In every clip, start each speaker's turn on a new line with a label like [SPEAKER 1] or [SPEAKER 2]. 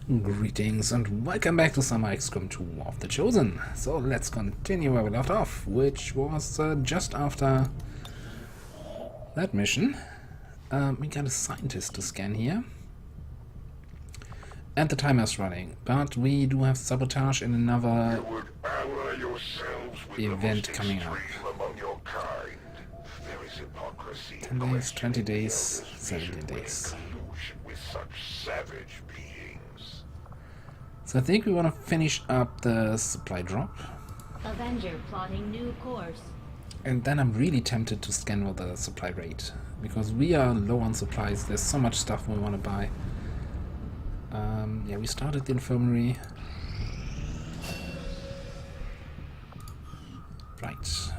[SPEAKER 1] Greetings and welcome back to Summer XCOM 2 of the Chosen. So let's continue where we left off, which was just after that mission. We got a scientist to scan here. And the timer's running, but we do have sabotage in another event coming up. 10 days, 20 days, 17 days. So I think we want to finish up the supply drop.
[SPEAKER 2] Avenger plotting new course.
[SPEAKER 1] And then I'm really tempted to scan with the supply rate, because we are low on supplies. There's so much stuff we want to buy. Yeah, we started the infirmary. Right.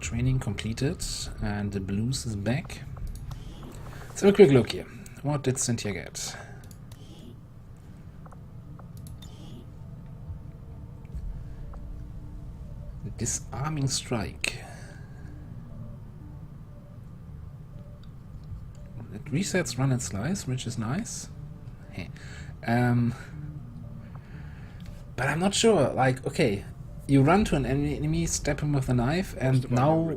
[SPEAKER 1] Training completed, and the blues is back. Let's have a quick look here. What did Cynthia get? Disarming strike. It resets run and slice, which is nice. But I'm not sure. Like, okay, you run to an enemy, stab him with a knife, and now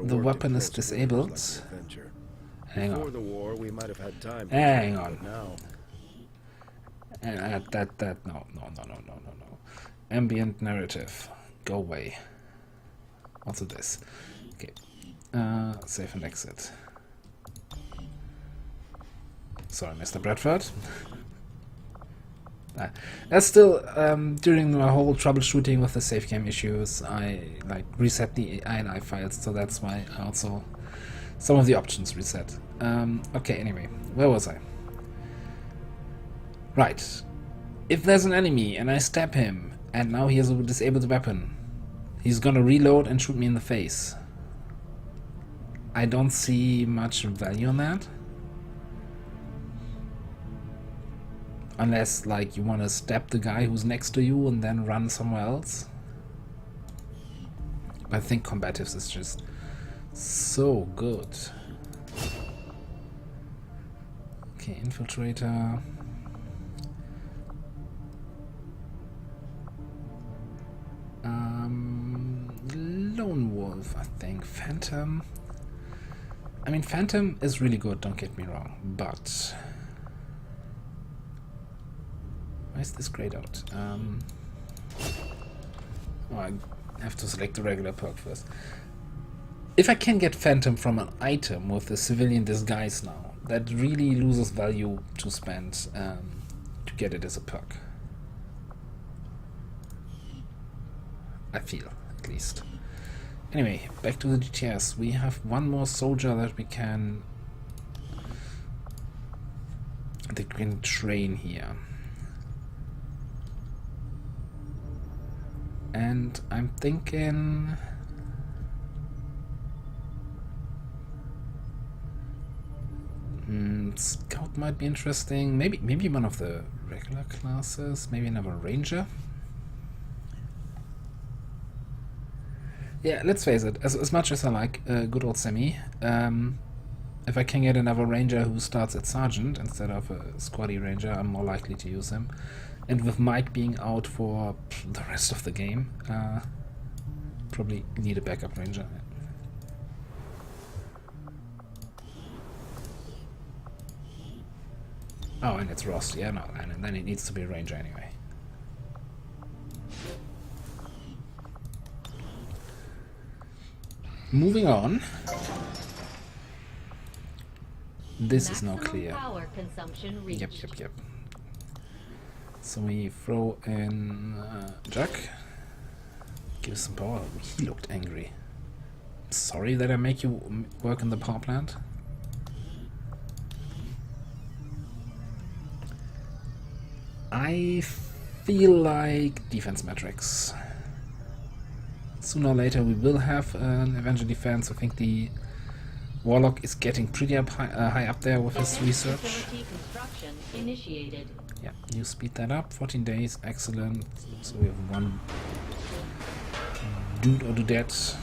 [SPEAKER 1] the weapon is disabled. Hang on. Hang on. No. Ambient narrative. Go away. Also this. Okay. Save and exit. Sorry, Mr. Bradford. That's still, during my whole troubleshooting with the save game issues, I reset the INI files, so that's why also some of the options reset. Okay, anyway, where was I? Right. If there's an enemy and I stab him, and now he has a disabled weapon, he's gonna reload and shoot me in the face. I don't see much value in that. Unless, like, you want to stab the guy who's next to you and then run somewhere else. I think combatives is just so good. Okay, infiltrator. Lone wolf, I think. Phantom. I mean, Phantom is really good, don't get me wrong, but why is this grayed out? Oh, I have to select the regular perk first. If I can get Phantom from an item with a civilian disguise now, that really loses value to spend to get it as a perk. I feel, at least. Anyway, back to the GTS. We have one more soldier that we can train here. And I'm thinking Scout might be interesting. Maybe one of the regular classes. Maybe another Ranger. Yeah, let's face it. As much as I like good old Semi, if I can get another Ranger who starts at Sergeant instead of a Squaddy Ranger, I'm more likely to use him. And with Mike being out for the rest of the game, probably need a backup Ranger. Oh, and it's Ross. Yeah, no, and then it needs to be a Ranger anyway. Moving on. This is now clear.
[SPEAKER 2] Power consumption reached.
[SPEAKER 1] Yep. So we throw in Jack. Give some power. He looked angry. Sorry that I make you work in the power plant. I feel like defense metrics. Sooner or later we will have an Avenger defense. I think the Warlock is getting pretty high up there with his research.
[SPEAKER 2] Initiated.
[SPEAKER 1] Yeah, you speed that up. 14 days, excellent. So we have one dude or dudette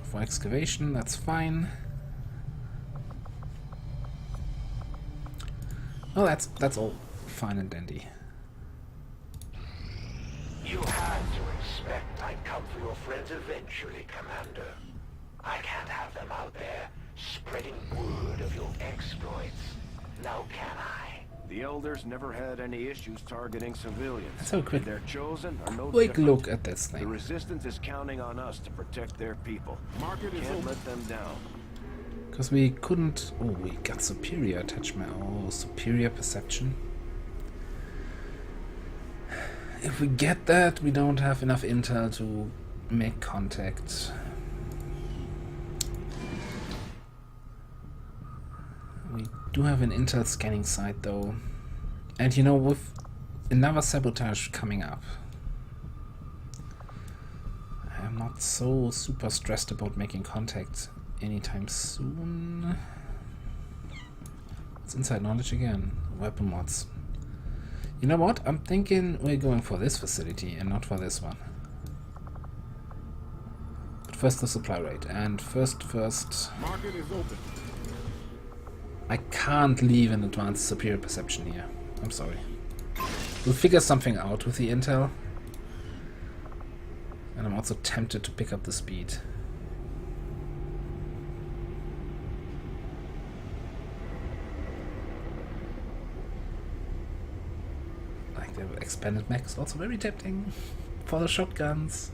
[SPEAKER 1] for excavation. That's fine. Oh, that's all fine and dandy.
[SPEAKER 3] time come for your friends eventually, Commander. I can't have them out there spreading word of your exploits. Now can I?
[SPEAKER 4] The Elders never had any issues targeting civilians.
[SPEAKER 1] Let's have a quick,
[SPEAKER 4] Their chosen are no
[SPEAKER 1] quick
[SPEAKER 4] different.
[SPEAKER 1] look at this
[SPEAKER 4] The
[SPEAKER 1] thing.
[SPEAKER 4] Resistance is counting on us to protect their people. Can't let them down.
[SPEAKER 1] Because we couldn't... Oh, we got superior attachment. Oh, superior perception. If we get that, we don't have enough intel to make contact. We do have an intel scanning site though. And you know, with another sabotage coming up, I'm not so super stressed about making contact anytime soon. It's inside knowledge again. Weapon mods. You know what? I'm thinking we're going for this facility and not for this one. But first the supply rate. And first...
[SPEAKER 5] Market is open.
[SPEAKER 1] I can't leave an advanced superior perception here. I'm sorry. We'll figure something out with the intel. And I'm also tempted to pick up the speed. Like the expanded mech is also very tempting for the shotguns.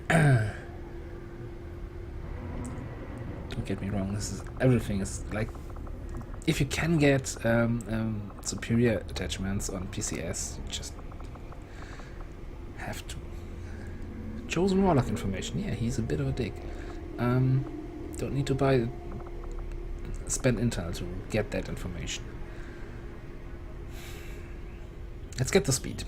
[SPEAKER 1] Don't get me wrong, this is everything is like, if you can get superior attachments on PCS, you just have to. Chosen Warlock information. Yeah, he's a bit of a dick. Don't need to spend intel to get that information. Let's get the speed.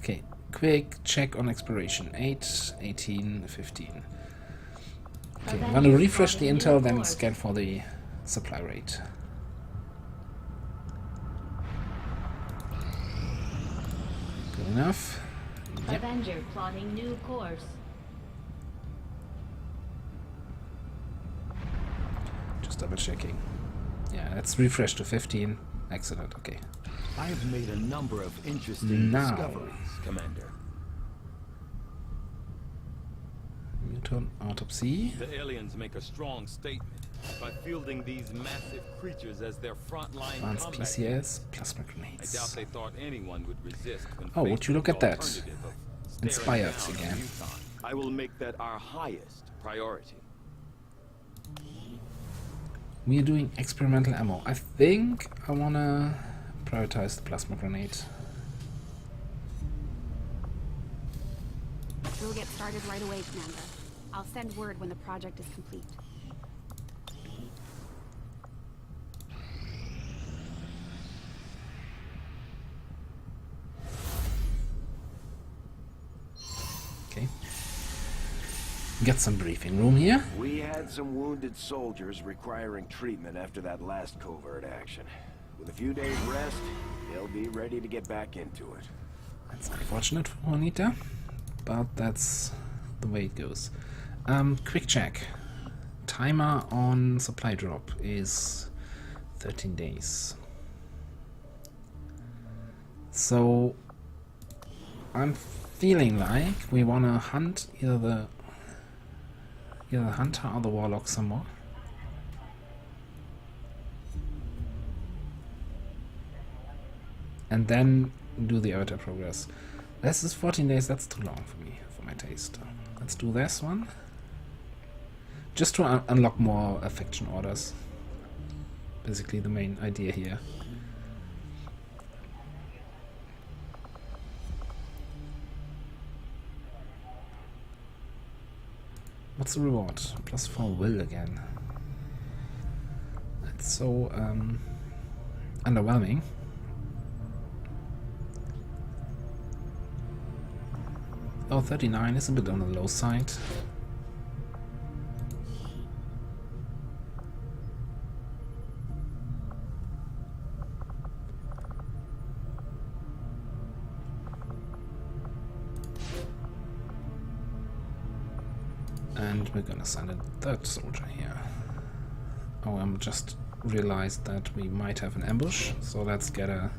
[SPEAKER 1] Okay, quick check on exploration. 8, 18, 15. Okay, I'm gonna refresh the intel, then scan for the supply rate. Good enough. Yep.
[SPEAKER 2] Avenger plotting new course.
[SPEAKER 1] Just double checking. Yeah, let's refresh to 15. Excellent, okay.
[SPEAKER 5] I have made a number of interesting
[SPEAKER 1] Now.
[SPEAKER 5] discoveries, Commander.
[SPEAKER 1] Mutant autopsy.
[SPEAKER 6] The aliens make a strong statement by fielding these massive creatures as their frontline
[SPEAKER 1] Advanced
[SPEAKER 6] combat.
[SPEAKER 1] PCS, plasma
[SPEAKER 6] I doubt
[SPEAKER 1] grenades.
[SPEAKER 6] they thought anyone would resist when
[SPEAKER 1] Oh, would
[SPEAKER 6] faced
[SPEAKER 1] you
[SPEAKER 6] with
[SPEAKER 1] look at
[SPEAKER 6] the
[SPEAKER 1] that?
[SPEAKER 6] alternative of staring
[SPEAKER 1] Inspired
[SPEAKER 6] down a
[SPEAKER 1] again.
[SPEAKER 6] muton.
[SPEAKER 4] I will make that our highest priority.
[SPEAKER 1] We are doing experimental ammo. I think I wanna prioritize the plasma grenade.
[SPEAKER 7] We'll get started right away, Commander. I'll send word when the project is complete.
[SPEAKER 1] Okay. Get some briefing room here.
[SPEAKER 4] We had some wounded soldiers requiring treatment after that last covert action. With a few days rest, they'll be ready to get back into it.
[SPEAKER 1] That's unfortunate for Juanita, but that's the way it goes. Quick check. Timer on supply drop is 13 days. So I'm feeling like we wanna hunt either the hunter or the warlock some more. And then do the outer progress. This is 14 days, that's too long for me, for my taste. Let's do this one. Just to unlock more affection orders. Basically the main idea here. What's the reward? +4 will again. That's so underwhelming. Oh, 39 is a bit on the low side. And we're gonna send a third soldier here. Oh, I'm just realized that we might have an ambush, so let's get a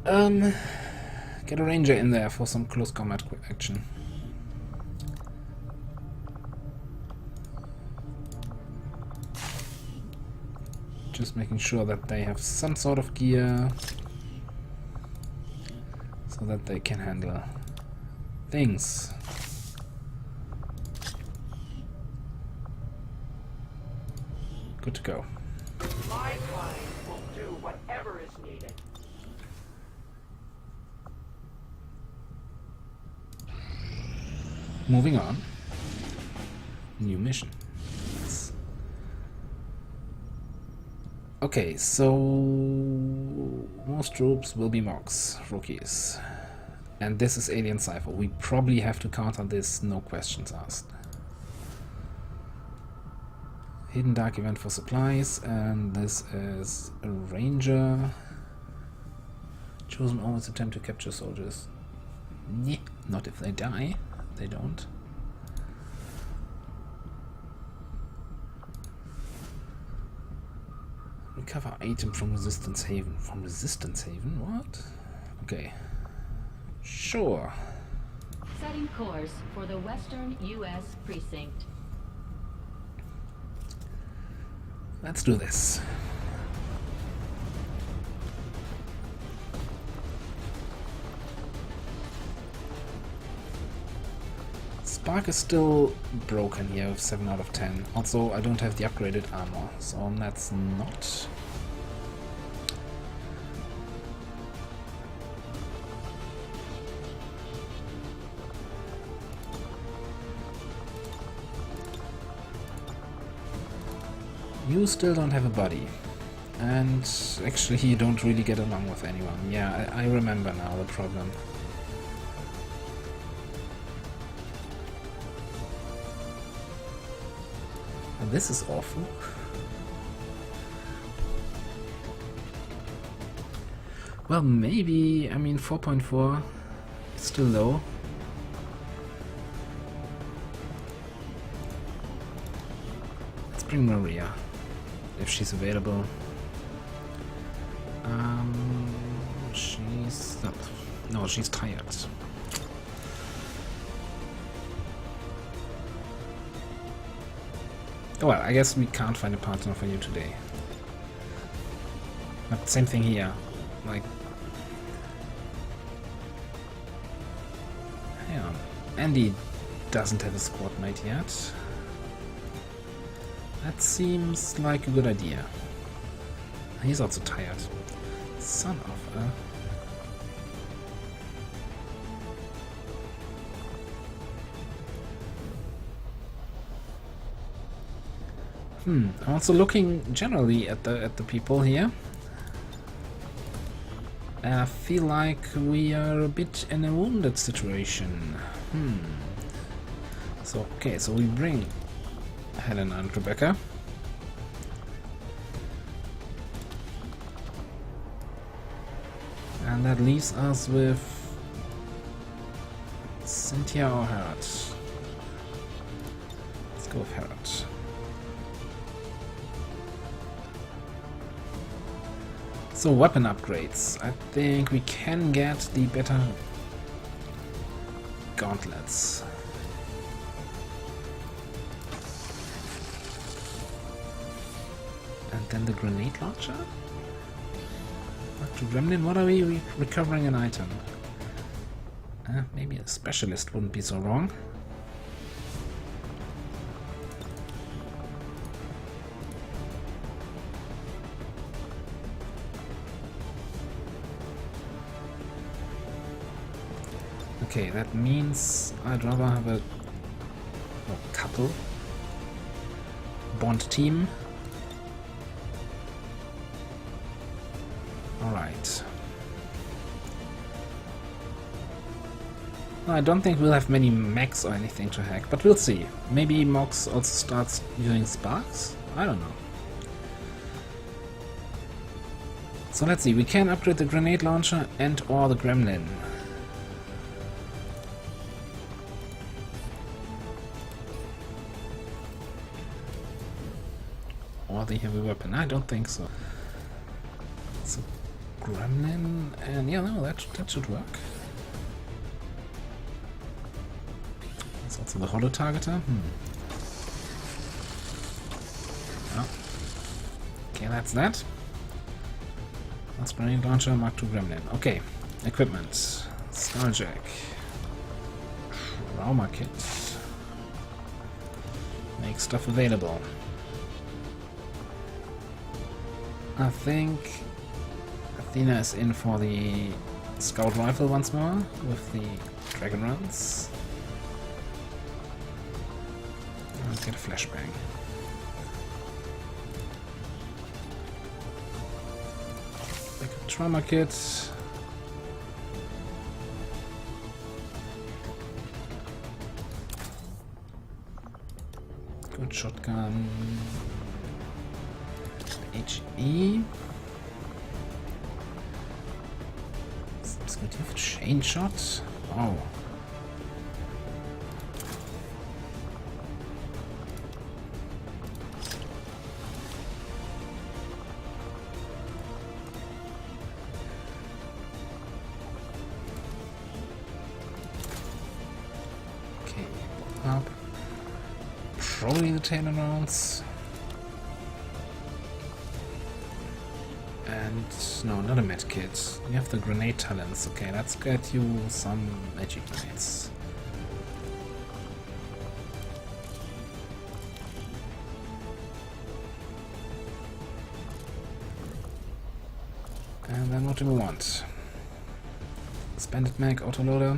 [SPEAKER 1] Get a ranger in there for some close combat action. Just making sure that they have some sort of gear so that they can handle things. Good to go.
[SPEAKER 3] My kind will do whatever is needed.
[SPEAKER 1] Moving on. New mission. Okay, so most troops will be Mogs, rookies. And this is Alien Cypher. We probably have to counter this, no questions asked. Hidden Dark Event for supplies, and this is a Ranger. Chosen always attempt to capture soldiers. Nyeh, not if they die. They don't. Recover item from Resistance Haven. From Resistance Haven? What? Okay. Sure.
[SPEAKER 2] Setting course for the Western U.S. Precinct.
[SPEAKER 1] Let's do this. Spark is still broken here with 7 out of 10. Also, I don't have the upgraded armor, so that's not. You still don't have a body. And actually you don't really get along with anyone. Yeah, I remember now the problem. This is awful. Well, maybe, I mean 4.4 is still low. Let's bring Maria, if she's available. She's... no, she's tired. Oh, well, I guess we can't find a partner for you today. But same thing here. Like... hang on. Andy doesn't have a squad mate yet. That seems like a good idea. He's also tired. Son of a... I'm also looking generally at the people here. And I feel like we are a bit in a wounded situation. So okay, so we bring Helena and Rebecca. And that leaves us with Cynthia or Harrod. Let's go with Harrod. So weapon upgrades. I think we can get the better gauntlets. And then the grenade launcher? Back to Gremlin, what are we recovering an item? Maybe a specialist wouldn't be so wrong. Okay, that means I'd rather have a couple. Bond team. Alright. I don't think we'll have many mechs or anything to hack, but we'll see. Maybe Mox also starts using sparks? I don't know. So let's see, we can upgrade the grenade launcher and or the gremlin. Or the heavy weapon. I don't think so. So Gremlin, and yeah, no, that should work. That's also the holo targeter. Oh. Okay, that's that. That's grenade launcher, Mark II Gremlin. Okay, equipment. Skulljack. Trauma kit. Make stuff available. I think Athena is in for the scout rifle once more with the dragon runs. Let's get a flashbang. Like a trauma kit. Good shotgun. HE. Substantive chain shot. Wow. Okay, up. Probably the tailor rounds. And no, not a med kit. You have the grenade talents. Okay, let's get you some magic grenades. And then what do we want? Expanded mag, autoloader.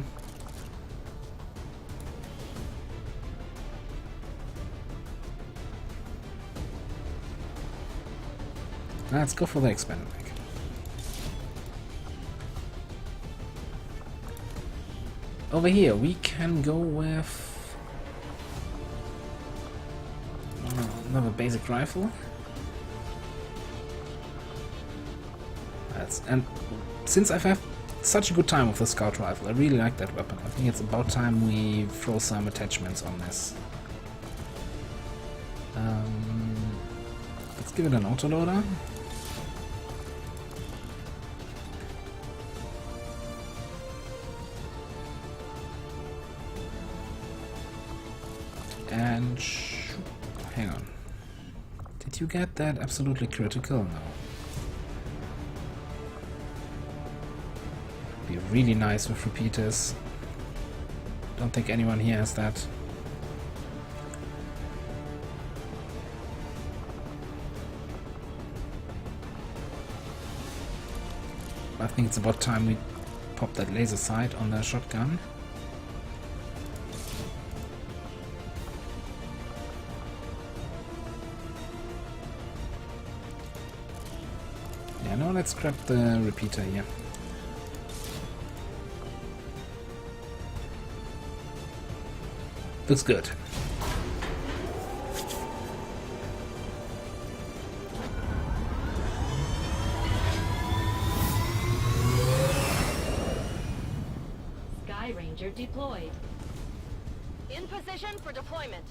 [SPEAKER 1] Let's go for the expanded mag. Over here we can go with another basic rifle. And since I've had such a good time with the scout rifle, I really like that weapon. I think it's about time we throw some attachments on this. Let's give it an autoloader. And hang on. Did you get that absolutely critical? No. Be really nice with repeaters. Don't think anyone here has that. I think it's about time we pop that laser sight on the shotgun. Yeah, no, let's grab the repeater here. Looks good.
[SPEAKER 2] Sky Ranger deployed.
[SPEAKER 8] In position for deployment.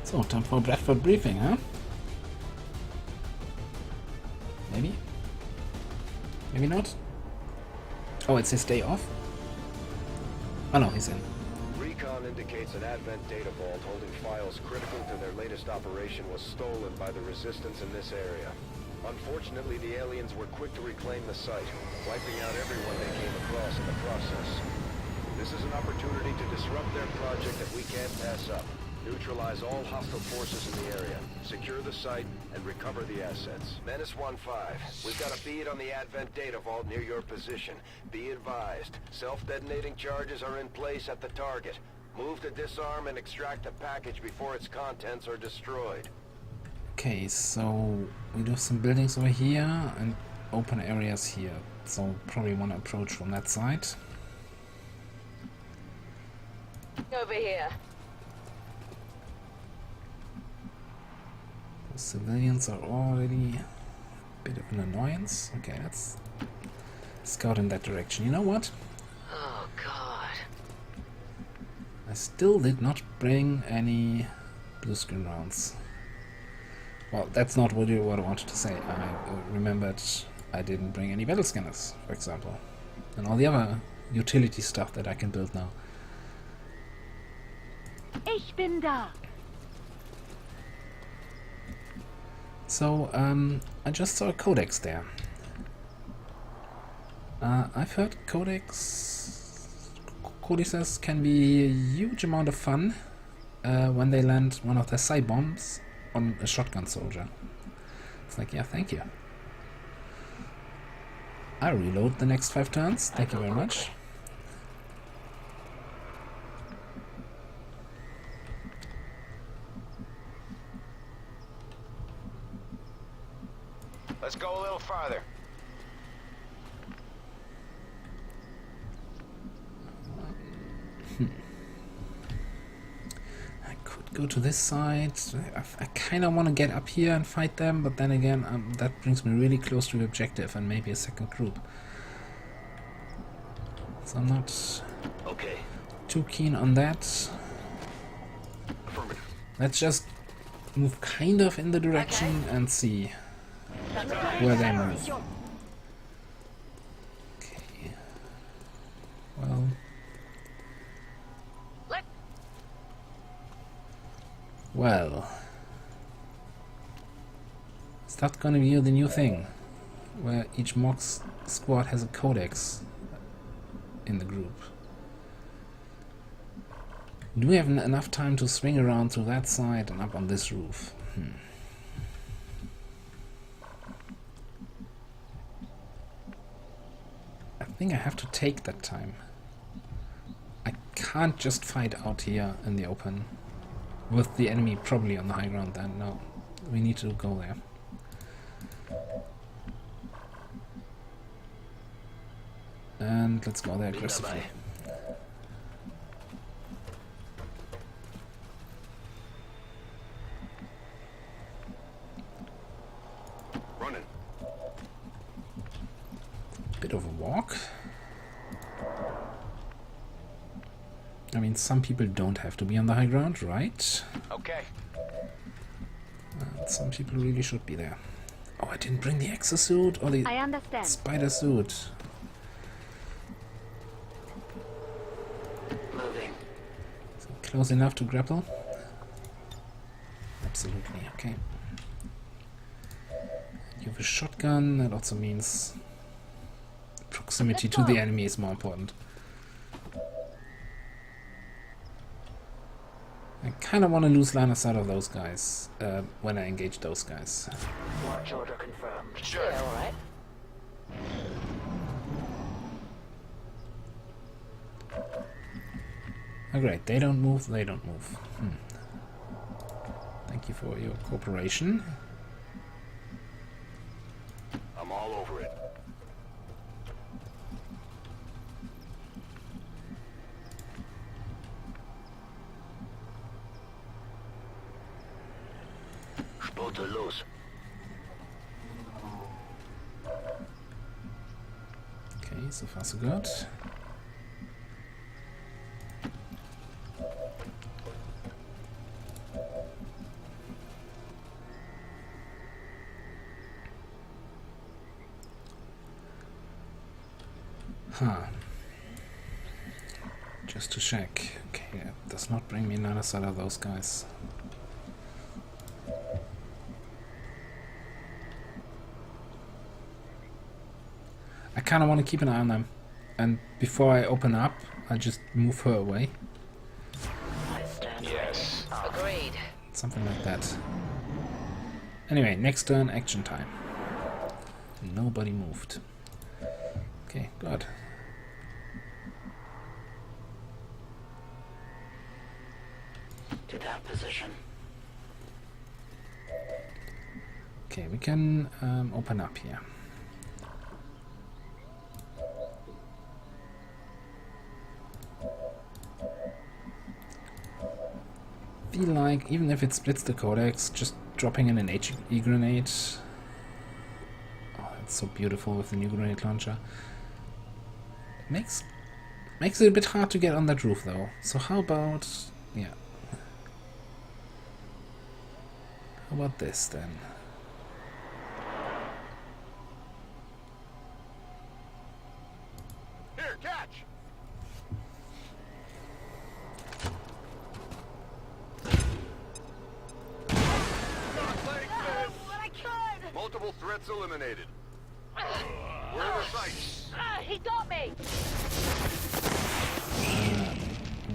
[SPEAKER 1] So, time for a Bradford briefing, huh? Maybe? Maybe not? Oh, it's his day off? Oh no, he's in.
[SPEAKER 4] Recon indicates an Advent data vault holding files critical to their latest operation was stolen by the Resistance in this area. Unfortunately, the aliens were quick to reclaim the site, wiping out everyone they came across in the process. This is an opportunity to disrupt their project that we can't pass up. Neutralize all hostile forces in the area, secure the site, and recover the assets. Menace 1-5, we've got a feed on the Advent data vault near your position. Be advised, self-detonating charges are in place at the target. Move to disarm and extract the package before its contents are destroyed.
[SPEAKER 1] Okay, so we do some buildings over here and open areas here. So probably want to approach from that side.
[SPEAKER 8] Over here.
[SPEAKER 1] The civilians are already a bit of an annoyance. Okay, let's scout in that direction. You know what?
[SPEAKER 8] Oh, God.
[SPEAKER 1] I still did not bring any blue screen rounds. Well, that's not what I wanted to say. I remembered I didn't bring any battle scanners, for example. And all the other utility stuff that I can build now.
[SPEAKER 7] Ich bin da.
[SPEAKER 1] So, I just saw a codex there. I've heard codices can be a huge amount of fun when they land one of their side bombs on a shotgun soldier. It's like, yeah, thank you. I reload the next 5 turns. Thank you very much.
[SPEAKER 3] Let's go a little farther.
[SPEAKER 1] I could go to this side. I kind of want to get up here and fight them, but then again, that brings me really close to the objective and maybe a second group. So I'm not too keen on that. Let's just move kind of in the direction and see where they move. Okay. Well. Well. Is that gonna be the new thing? Where each Mox squad has a codex in the group. Do we have enough time to swing around to that side and up on this roof? I think I have to take that time. I can't just fight out here in the open with the enemy probably on the high ground then. No, we need to go there. And let's go there aggressively.
[SPEAKER 4] Running.
[SPEAKER 1] Bit of a walk. I mean, some people don't have to be on the high ground, right?
[SPEAKER 3] Okay.
[SPEAKER 1] Some people really should be there. Oh, I didn't bring the exosuit or the
[SPEAKER 7] I understand.
[SPEAKER 1] spider suit.
[SPEAKER 3] Moving.
[SPEAKER 1] Is it close enough to grapple? Absolutely, okay. You have a shotgun, that also means proximity to the enemy is more important. I kind of want to lose line of sight of those guys when I engage those guys.
[SPEAKER 3] Launch order confirmed.
[SPEAKER 8] Sure. Yeah, all right.
[SPEAKER 1] Oh great, they don't move, they don't move. Thank you for your cooperation.
[SPEAKER 4] I'm all over it.
[SPEAKER 3] Spotter los.
[SPEAKER 1] Okay, so far so good. Just to check. Okay, that does not bring me another side of those guys. I kind of want to keep an eye on them. And before I open up, I just move her away.
[SPEAKER 3] Yes.
[SPEAKER 8] Agreed.
[SPEAKER 1] Something like that. Anyway, next turn, action time. Nobody moved. Okay, good.
[SPEAKER 3] To that position.
[SPEAKER 1] Okay, we can open up here. Feel like, even if it splits the codex, just dropping in an HE grenade. Oh, that's so beautiful with the new grenade launcher. It makes Makes it a bit hard to get on that roof though. So how about... yeah. How about this then?
[SPEAKER 4] Here, catch!
[SPEAKER 8] But I could!
[SPEAKER 4] Multiple threats eliminated. We're in the sight.
[SPEAKER 8] He got me!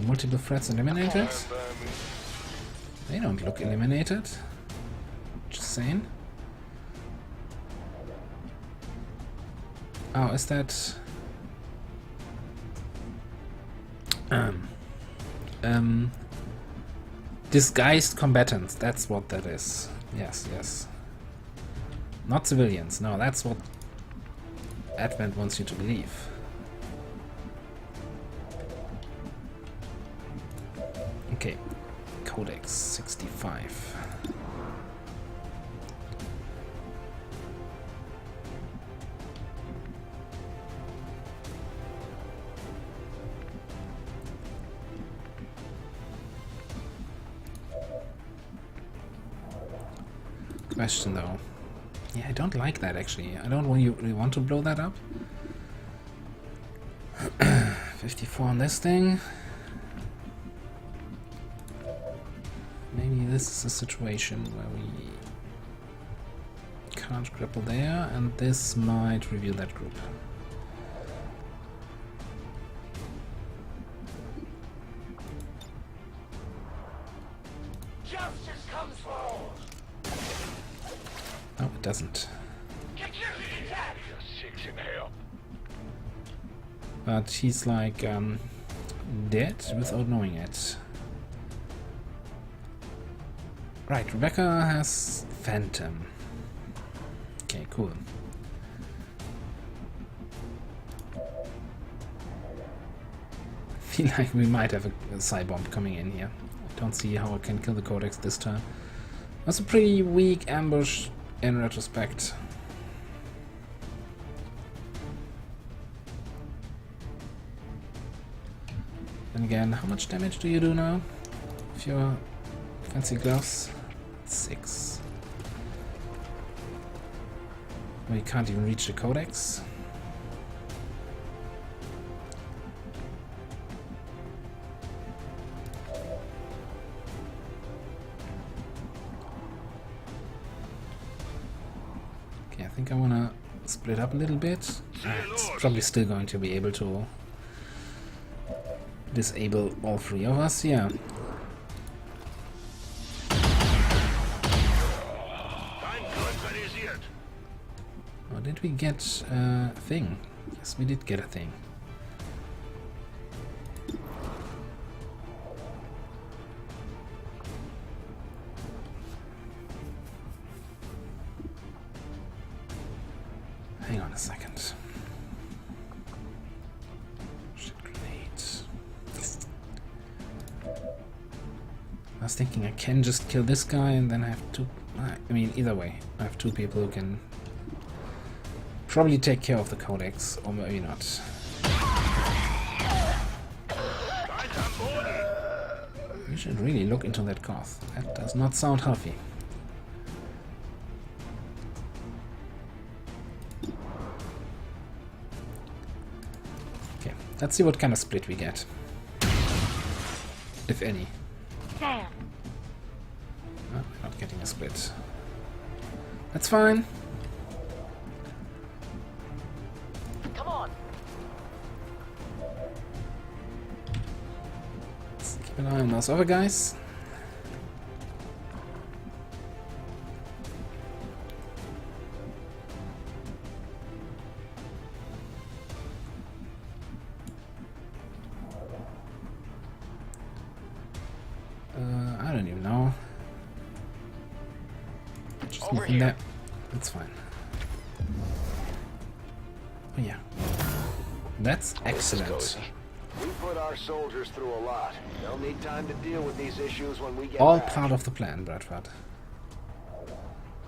[SPEAKER 1] Multiple threats eliminated? They don't look eliminated. Just saying. Oh, is that... disguised combatants, that's what that is. Yes, yes. Not civilians, no, that's what Advent wants you to believe. Okay, Codex 65. Question though. Yeah, I don't like that actually. I don't want you really want to blow that up. 54 on this thing. Maybe this is a situation where we can't grapple there, and this might reveal that group.
[SPEAKER 3] Justice comes for all.
[SPEAKER 1] No, it doesn't.
[SPEAKER 3] Get your attack. Six in hell.
[SPEAKER 1] But he's like dead without knowing it. Right, Rebecca has Phantom. Okay, cool. Feel like we might have a Psy-Bomb coming in here. I don't see how I can kill the Codex this time. That's a pretty weak ambush in retrospect. And again, how much damage do you do now? With your fancy gloves? 6. We can't even reach the Codex. Okay, I think I wanna split up a little bit. It's probably still going to be able to disable all 3 of us, yeah. Oh, did we get a thing? Yes, we did get a thing. Hang on a second. Shit, grenades. I was thinking I can just kill this guy and then I have 2... I mean, either way, I have 2 people who can probably take care of the Codex, or maybe not. You should really look into that cough. That does not sound healthy. Okay, let's see what kind of split we get. If any.
[SPEAKER 8] Damn.
[SPEAKER 1] Oh, we're not getting a split. That's fine.
[SPEAKER 8] Come on.
[SPEAKER 1] Let's keep an eye on those other guys. I don't even know. Just nothing there. That's fine. Oh yeah. That's excellent.
[SPEAKER 4] We put our soldiers through a lot. They'll need time to deal with these issues when we get
[SPEAKER 1] All
[SPEAKER 4] back.
[SPEAKER 1] part of the plan, Bradford.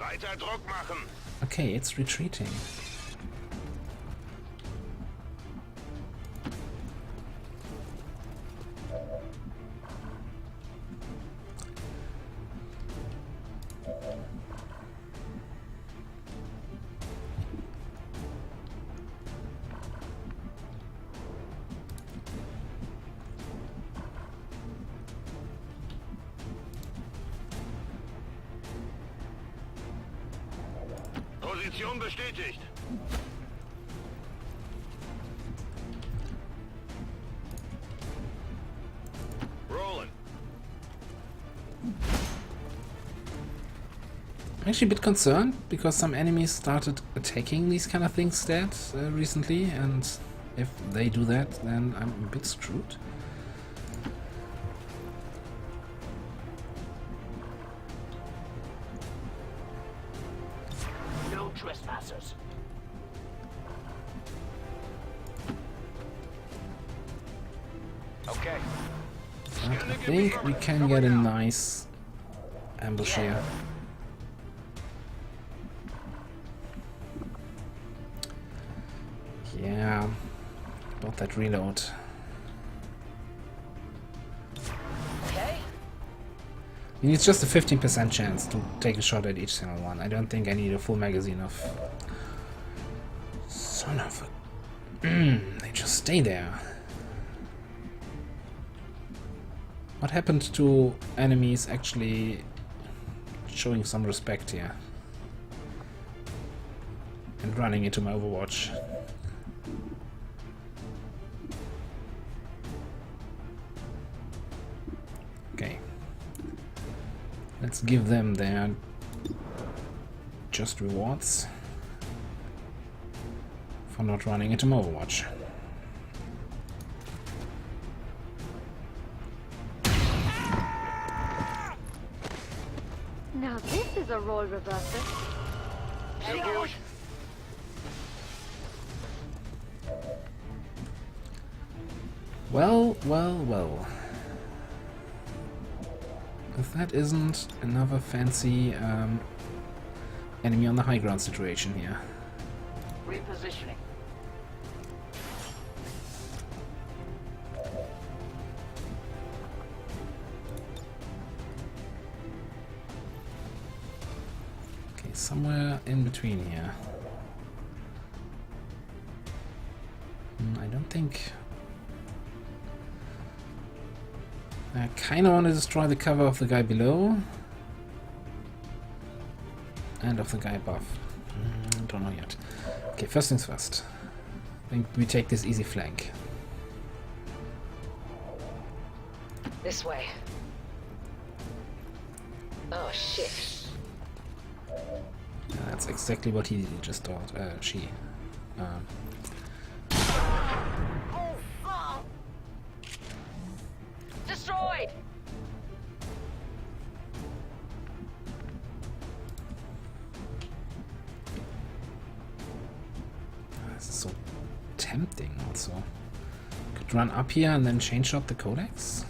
[SPEAKER 4] Weiter Druck machen.
[SPEAKER 1] Okay, it's retreating.
[SPEAKER 4] Position bestätigt. Rolling.
[SPEAKER 1] I'm actually a bit concerned because some enemies started attacking these kind of things instead recently, and if they do that, then I'm a bit screwed.
[SPEAKER 3] No trespassers.
[SPEAKER 4] Okay.
[SPEAKER 1] But I think we can get a nice ambush here. Yeah, about that reload.
[SPEAKER 8] Okay.
[SPEAKER 1] I mean, it's just a 15% chance to take a shot at each single one. I don't think I need a full magazine of... Son of a... they just stay there. What happened to enemies actually showing some respect here? And running into my Overwatch. Okay. Let's give them their just rewards for not running into my Overwatch.
[SPEAKER 8] Now this is a role reversal.
[SPEAKER 1] Well, well, well. If that isn't another fancy enemy on the high ground situation here.
[SPEAKER 3] Repositioning.
[SPEAKER 1] Okay, somewhere in between here. I don't think... I kinda want to destroy the cover of the guy below. And of the guy above. Don't know yet. Okay, first things first. I think we take this easy flank.
[SPEAKER 8] This way. Oh shit.
[SPEAKER 1] That's exactly what he just thought. She.
[SPEAKER 8] Oh fuck! Destroyed.
[SPEAKER 1] This is so tempting also. Could run up here and then chain shot the codex.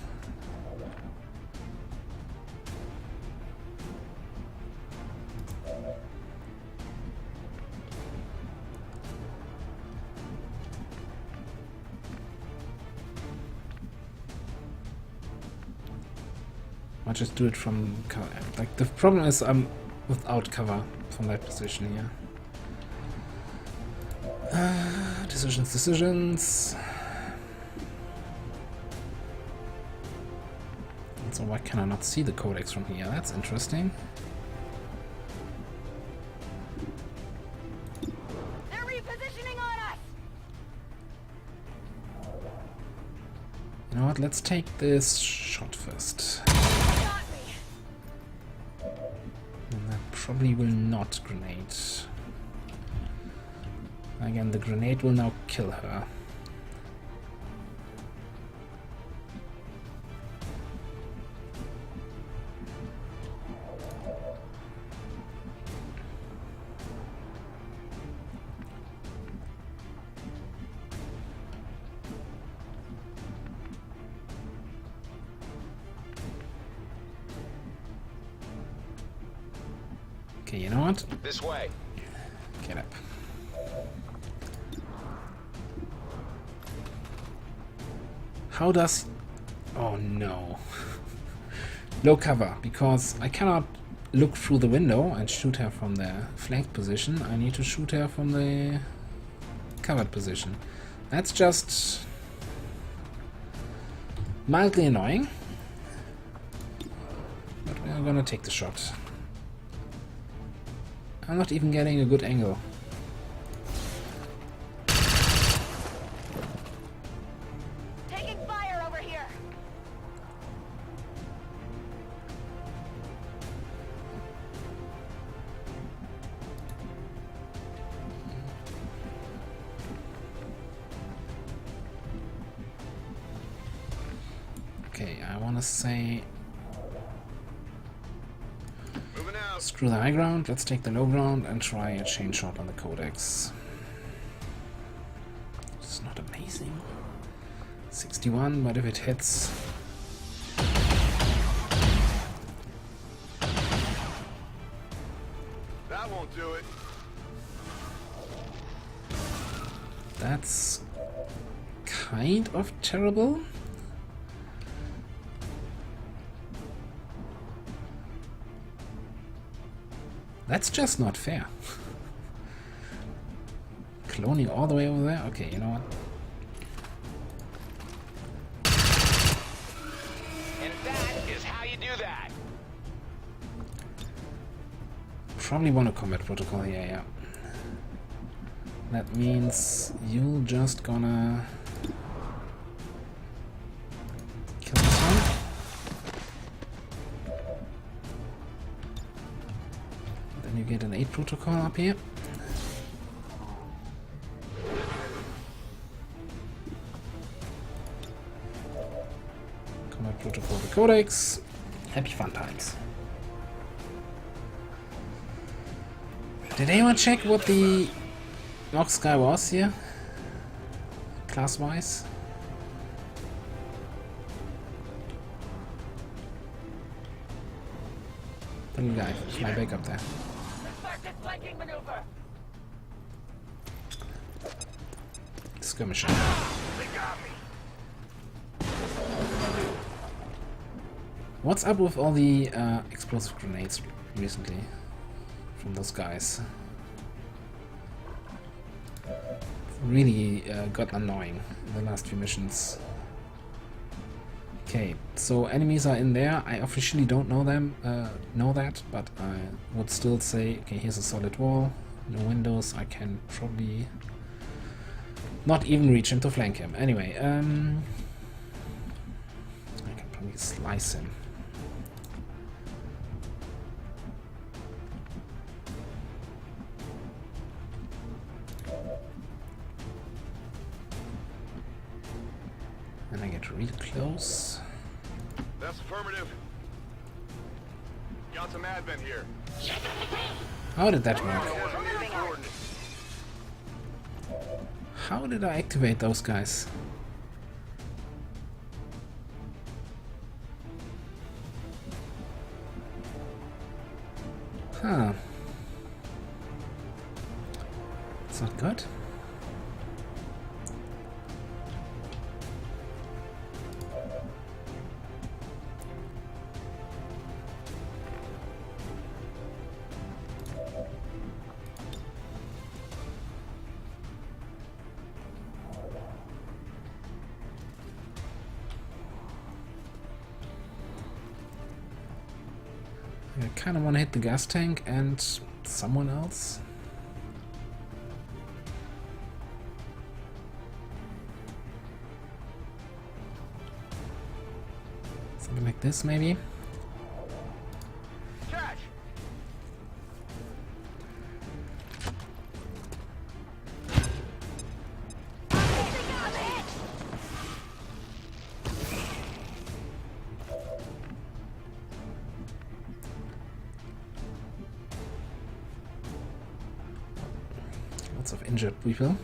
[SPEAKER 1] I'll just do it from cover. Like, the problem is I'm without cover from that position here. Decisions. So why can I not see the codex from here? That's interesting.
[SPEAKER 8] They're repositioning on us.
[SPEAKER 1] You know what? Let's take this shot first.
[SPEAKER 8] Got me.
[SPEAKER 1] And that probably will not grenade. Again, the grenade will now kill her. Okay, you know what?
[SPEAKER 4] This way.
[SPEAKER 1] Get up. How does... Oh no. Low cover, because I cannot look through the window and shoot her from the flanked position. I need to shoot her from the covered position. That's just mildly annoying. But we are gonna take the shot. I'm not even getting a good angle.
[SPEAKER 8] Taking fire over here.
[SPEAKER 1] Okay, I want to say
[SPEAKER 4] Moving out.
[SPEAKER 1] screw the high ground, let's take the low ground and try a chain shot on the codex. It's not amazing. 61, but if it hits...
[SPEAKER 4] That won't do it.
[SPEAKER 1] That's kind of terrible. That's just not fair. Cloning all the way over there? Okay, you know what?
[SPEAKER 3] And that is how you do that.
[SPEAKER 1] Probably want a combat protocol here, yeah. That means you're just gonna kill this one. Then you get an 8 protocol up here. Combat protocol the codex. Happy fun times. Did anyone check what the Nox guy was here? Class-wise? The little guy, fly back up there.
[SPEAKER 8] Effective flanking maneuver.
[SPEAKER 1] Skirmisher.
[SPEAKER 3] They got me.
[SPEAKER 1] What's up with all the explosive grenades recently from those guys? Really got annoying in the last few missions. Okay, so enemies are in there. I officially don't know them, but I would still say, okay, here's a solid wall, no windows. I can probably not even reach him to flank him. Anyway, I can probably slice him. And I get real close.
[SPEAKER 4] That's affirmative. Got some advent here.
[SPEAKER 1] How did that work?
[SPEAKER 8] Moving out.
[SPEAKER 1] How did I activate those guys? Huh. It's not good. I kind of want to hit the gas tank and someone else. Something like this, maybe.
[SPEAKER 3] Catch.
[SPEAKER 1] Lots of injured people.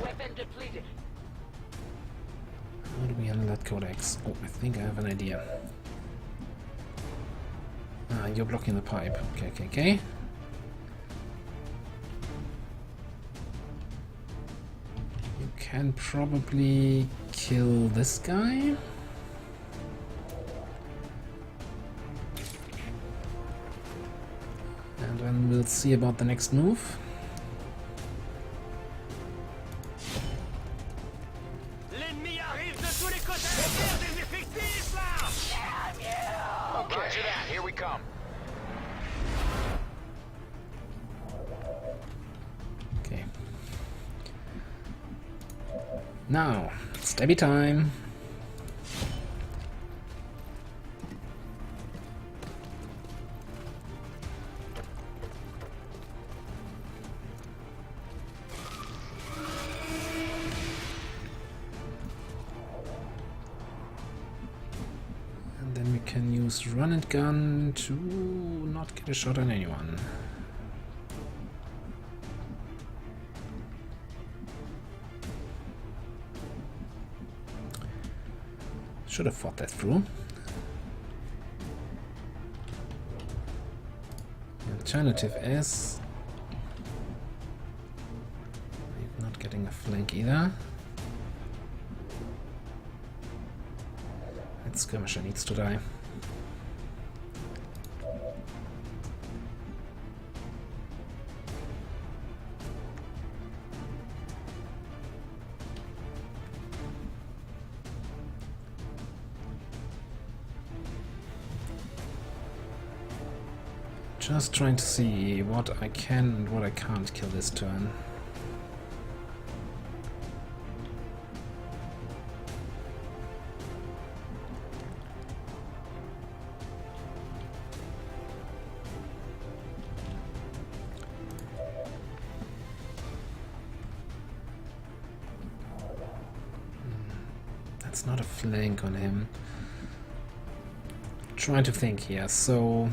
[SPEAKER 3] Weapon depleted.
[SPEAKER 1] How do we handle that codex? Oh, I think I have an idea. Ah, you're blocking the pipe. Okay, okay, okay. You can probably kill this guy. And then we'll see about the next move.
[SPEAKER 8] L'ennemi arrive de tous les côtés. Des effectifs là. Damn you!
[SPEAKER 3] Okay. Roger that. Here we come.
[SPEAKER 1] Okay. Now, stabby time. And then we can use run and gun to not get a shot on anyone. Should have thought that through. The alternative is not getting a flank either. That skirmisher needs to die. Just trying to see what I can and what I can't kill this turn. That's not a flank on him. Trying to think here, so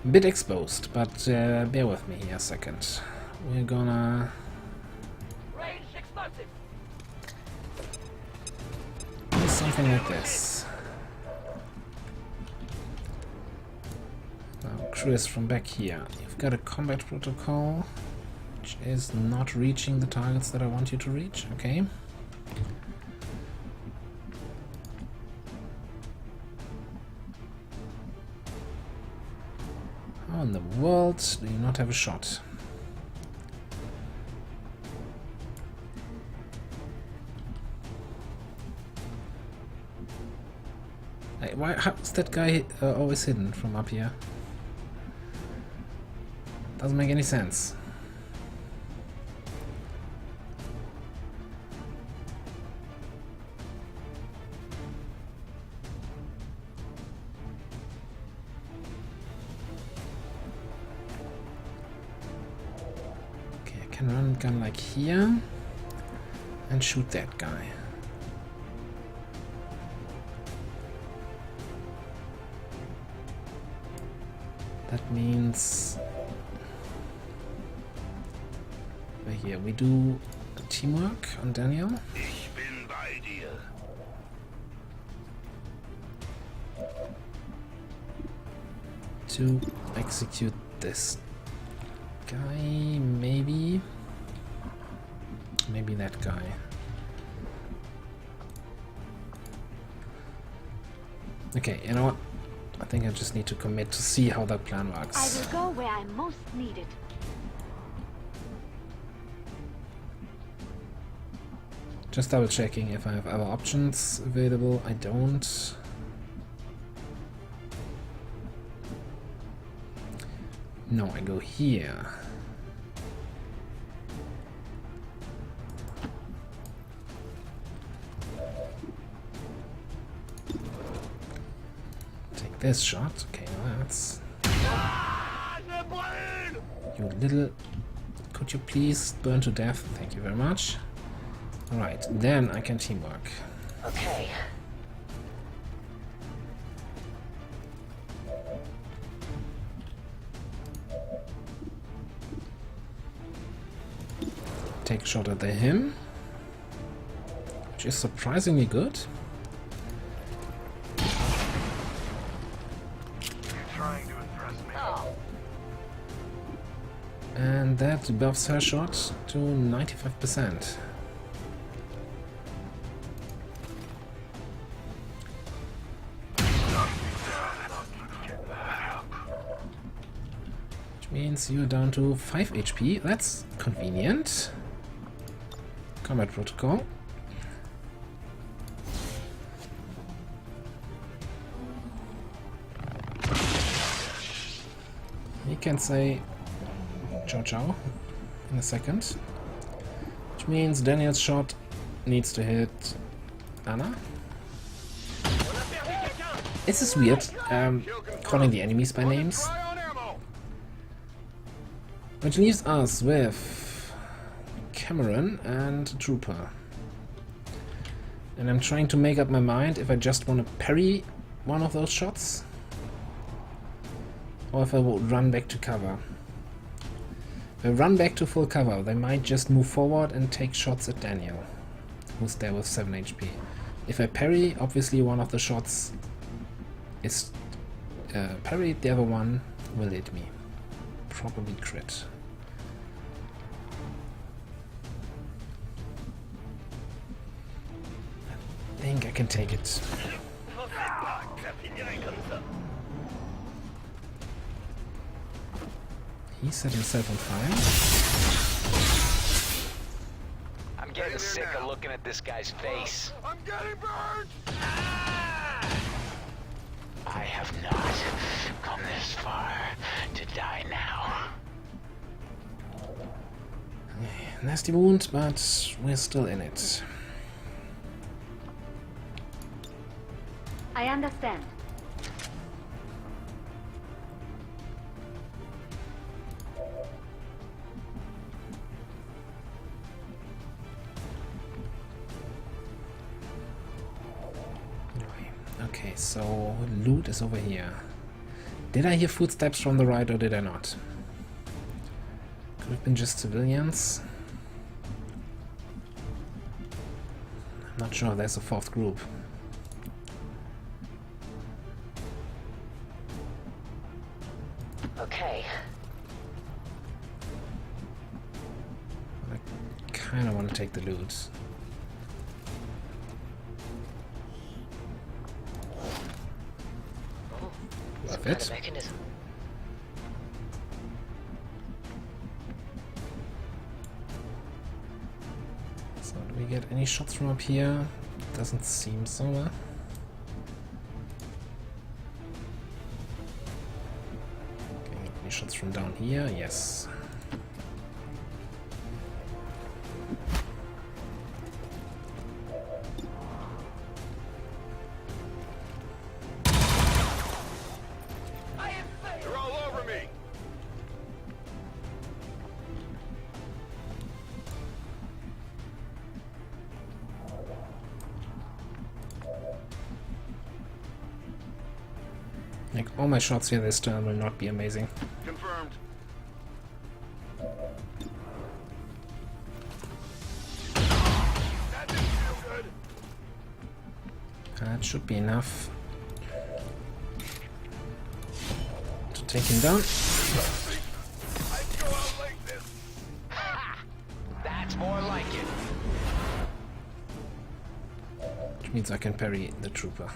[SPEAKER 1] a bit exposed, but bear with me here a second. We're gonna
[SPEAKER 8] Range explosive.
[SPEAKER 1] do something like this. Now, Chris, from back here, you've got a combat protocol which is not reaching the targets that I want you to reach, okay? How in the world do you not have a shot? Hey, why? How is that guy always hidden from up here? Doesn't make any sense. Run and gun like here and shoot that guy. That means here we do teamwork on Daniel.
[SPEAKER 3] Ich bin bei dir.
[SPEAKER 1] To execute this guy, maybe that guy. Okay, you know what? I think I just need to commit to see how that plan works.
[SPEAKER 7] I will go where I'm most needed.
[SPEAKER 1] Just double checking if I have other options available. I don't. No, I go here. Take this shot. Okay, well, that's... You little... Could you please burn to death? Thank you very much. Alright, then I can teamwork.
[SPEAKER 8] Okay.
[SPEAKER 1] Take a shot at him, which is surprisingly good.
[SPEAKER 3] Trying to impress me.
[SPEAKER 1] And that buffs her shot to 95%. Which means you're down to 5 HP. That's convenient. Combat protocol. He can say ciao ciao in a second. Which means Daniel's shot needs to hit Anna. This is weird, calling the enemies by names. Which leaves us with Cameron and Trooper. And I'm trying to make up my mind if I just want to parry one of those shots, or if I will run back to cover. If I run back to full cover, they might just move forward and take shots at Daniel, who's there with 7 HP. If I parry, obviously one of the shots is parried, the other one will hit me. Probably crit. I think I can take it. He set himself on fire.
[SPEAKER 3] I'm getting sick of looking at this guy's face.
[SPEAKER 4] I'm getting burned!
[SPEAKER 3] I have not come this far to die now.
[SPEAKER 1] Nasty wound, but we're still in it.
[SPEAKER 7] I understand.
[SPEAKER 1] Okay, so loot is over here. Did I hear footsteps from the right or did I not? Could have been just civilians. I'm not sure, there's a fourth group.
[SPEAKER 3] Okay.
[SPEAKER 1] I kinda want to take the loot. Love it.
[SPEAKER 3] Mechanism.
[SPEAKER 1] So do we get any shots from up here? Doesn't seem so. Okay, any shots from down here? Yes.
[SPEAKER 4] You're all over me!
[SPEAKER 1] Like all my shots here this turn will not be amazing.
[SPEAKER 4] Confirmed. That didn't feel good.
[SPEAKER 1] That should be enough to take him down.
[SPEAKER 4] I'd go out like this.
[SPEAKER 3] That's more like it.
[SPEAKER 1] Which means I can parry the trooper.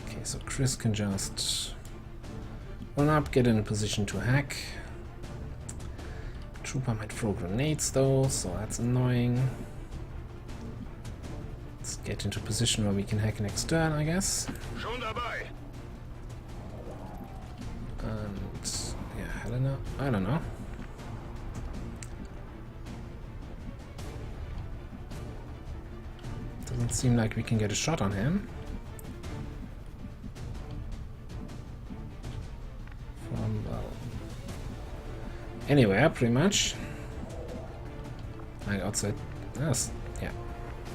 [SPEAKER 1] Okay, so Chris can just run up, get in a position to hack. Trooper might throw grenades though, so that's annoying. Let's get into a position where we can hack next turn, I guess.
[SPEAKER 4] Schon dabei.
[SPEAKER 1] And yeah, Helena, I don't know. Doesn't seem like we can get a shot on him. From, well, anywhere, pretty much. Like outside. Yes, yeah.